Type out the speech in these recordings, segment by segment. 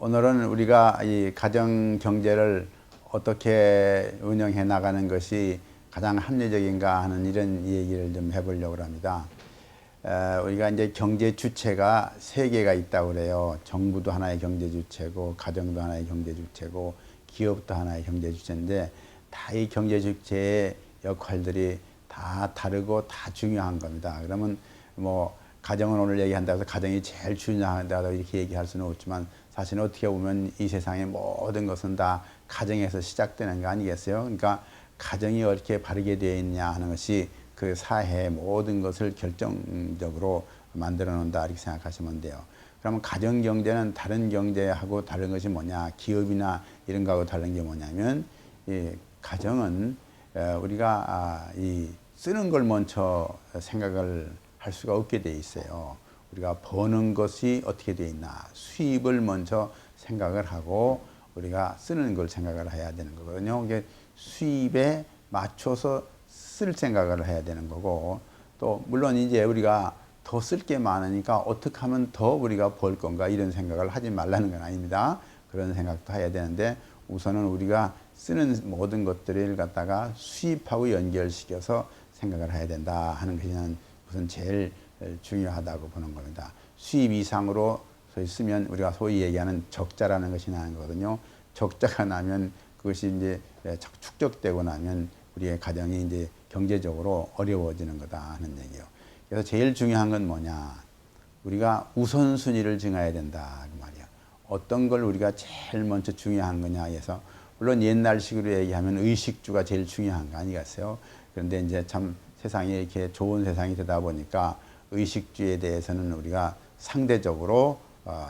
오늘은 우리가 이 가정 경제를 어떻게 운영해 나가는 것이 가장 합리적인가 하는 이런 얘기를 좀 해보려고 합니다. 우리가 이제 경제 주체가 세 개가 있다고 그래요. 정부도 하나의 경제 주체고, 가정도 하나의 경제 주체고, 기업도 하나의 경제 주체인데, 다 이 경제 주체의 역할들이 다 다르고 다 중요한 겁니다. 그러면 뭐 가정은 오늘 얘기한다고 해서 가정이 제일 중요하다고 이렇게 얘기할 수는 없지만, 사실 어떻게 보면 이 세상의 모든 것은 다 가정에서 시작되는 거 아니겠어요? 그러니까 가정이 어떻게 바르게 되어 있냐 하는 것이 그 사회의 모든 것을 결정적으로 만들어 놓는다 이렇게 생각하시면 돼요. 그러면 가정 경제는 다른 경제하고 다른 것이 뭐냐, 기업이나 이런 거하고 다른 게 뭐냐면, 이 가정은 우리가 이 쓰는 걸 먼저 생각을 할 수가 없게 돼 있어요. 우리가 버는 것이 어떻게 돼 있나, 수입을 먼저 생각을 하고 우리가 쓰는 걸 생각을 해야 되는 거거든요. 이게 수입에 맞춰서 쓸 생각을 해야 되는 거고, 또 물론 이제 우리가 더 쓸 게 많으니까 어떻게 하면 더 우리가 벌 건가 이런 생각을 하지 말라는 건 아닙니다. 그런 생각도 해야 되는데, 우선은 우리가 쓰는 모든 것들을 갖다가 수입하고 연결시켜서 생각을 해야 된다 하는 것이 우선 제일 중요하다고 보는 겁니다. 수입 이상으로 쓰면 우리가 소위 얘기하는 적자라는 것이 나는 거거든요. 적자가 나면 그것이 이제 축적되고 나면 우리의 가정이 이제 경제적으로 어려워지는 거다 하는 얘기예요. 그래서 제일 중요한 건 뭐냐, 우리가 우선순위를 정해야 된다 그 말이야. 어떤 걸 우리가 제일 먼저 중요한 거냐 해서, 물론 옛날식으로 얘기하면 의식주가 제일 중요한 거 아니겠어요? 그런데 이제 참 세상이 이렇게 좋은 세상이 되다 보니까 의식주에 대해서는 우리가 상대적으로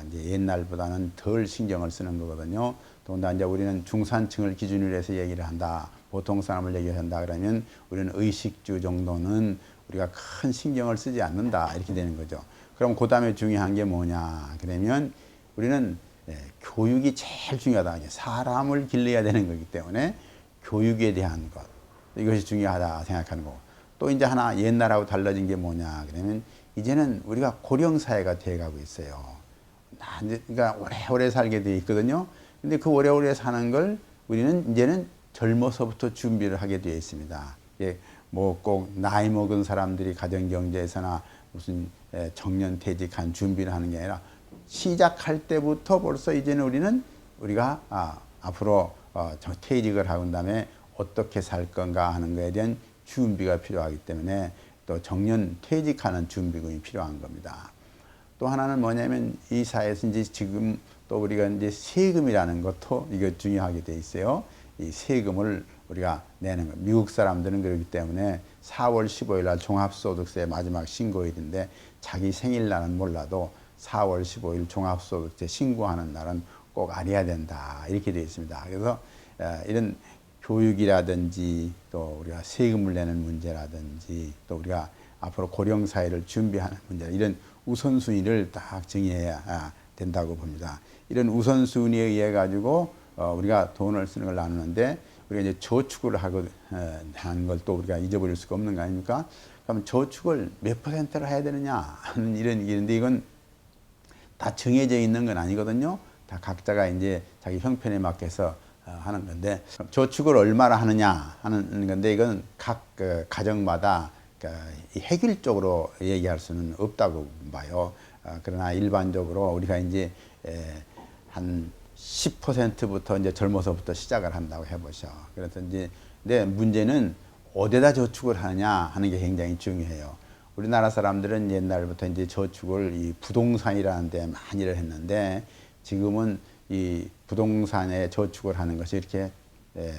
이제 옛날보다는 덜 신경을 쓰는 거거든요. 더군다나 이제 우리는 중산층을 기준으로 해서 얘기를 한다, 보통 사람을 얘기한다 그러면 우리는 의식주 정도는 우리가 큰 신경을 쓰지 않는다 이렇게 되는 거죠. 그럼 그 다음에 중요한 게 뭐냐 그러면, 우리는 교육이 제일 중요하다. 사람을 길러야 되는 거기 때문에 교육에 대한 것, 이것이 중요하다 생각하는 거고, 또 이제 하나 옛날하고 달라진 게 뭐냐 그러면, 이제는 우리가 고령사회가 돼가고 있어요. 그러니까 오래오래 살게 돼 있거든요. 근데 그 오래오래 사는 걸 우리는 이제는 젊어서부터 준비를 하게 되어 있습니다. 뭐 꼭 나이 먹은 사람들이 가정경제에서나 무슨 정년퇴직한 준비를 하는 게 아니라, 시작할 때부터 벌써 이제는 우리가 앞으로 퇴직을 하고 난 다음에 어떻게 살 건가 하는 것에 대한 준비가 필요하기 때문에 또 정년퇴직하는 준비금이 필요한 겁니다. 또 하나는 뭐냐면, 이 사회에서 이제 지금 또 우리가 이제 세금이라는 것도 이거 중요하게 돼 있어요. 이 세금을 우리가 내는 거. 미국 사람들은 그렇기 때문에 4월 15일 날 종합소득세 마지막 신고일인데, 자기 생일날은 몰라도 4월 15일 종합소득세 신고하는 날은 꼭 알아야 된다 이렇게 되어 있습니다. 그래서 이런 교육이라든지 또 우리가 세금을 내는 문제라든지 또 우리가 앞으로 고령사회를 준비하는 문제, 이런 우선순위를 딱 정해야 된다고 봅니다. 이런 우선순위에 의해 가지고 우리가 돈을 쓰는 걸 나누는데, 우리가 이제 저축을 하는 걸 또 우리가 잊어버릴 수가 없는 거 아닙니까? 그럼 저축을 몇 %를 해야 되느냐 하는 이런 얘기인데, 이건 다 정해져 있는 건 아니거든요. 다 각자가 이제 자기 형편에 맞게서 하는 건데, 저축을 얼마나 하느냐 하는 건데, 이건 각 가정마다 획일적으로 얘기할 수는 없다고 봐요. 그러나 일반적으로 우리가 이제 한 10%부터 이제 젊어서부터 시작을 한다고 해보죠. 그래서 이제 근데 문제는 어디다 저축을 하느냐 하는 게 굉장히 중요해요. 우리나라 사람들은 옛날부터 이제 저축을 이 부동산이라는 데 많이를 했는데, 지금은 이 부동산에 저축을 하는 것이 이렇게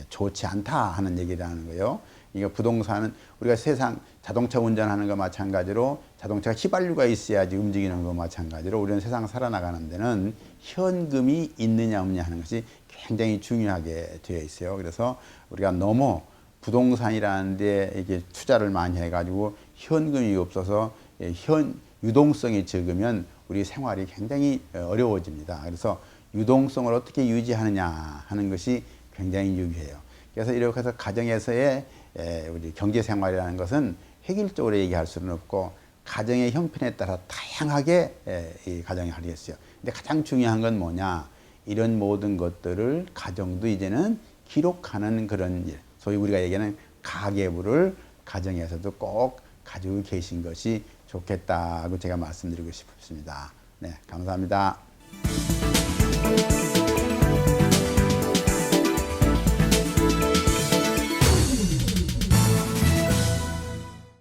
좋지 않다 하는 얘기를 하는 거예요. 이게 부동산은 우리가 세상 자동차 운전하는 거 마찬가지로, 자동차가 휘발유가 있어야지 움직이는 거 마찬가지로, 우리는 세상 살아나가는 데는 현금이 있느냐 없느냐 하는 것이 굉장히 중요하게 되어 있어요. 그래서 우리가 너무 부동산이라는 데 이게 투자를 많이 해가지고 현금이 없어서 유동성이 적으면 우리 생활이 굉장히 어려워집니다. 그래서 유동성을 어떻게 유지하느냐 하는 것이 굉장히 중요해요. 그래서 이렇게 해서 가정에서의 우리 경제생활이라는 것은 획일적으로 얘기할 수는 없고, 가정의 형편에 따라 다양하게 이 가정이 하겠어요. 근데 가장 중요한 건 뭐냐, 이런 모든 것들을 가정도 이제는 기록하는 그런 일, 소위 우리가 얘기하는 가계부를 가정에서도 꼭 가지고 계신 것이 좋겠다고 제가 말씀드리고 싶습니다. 네, 감사합니다.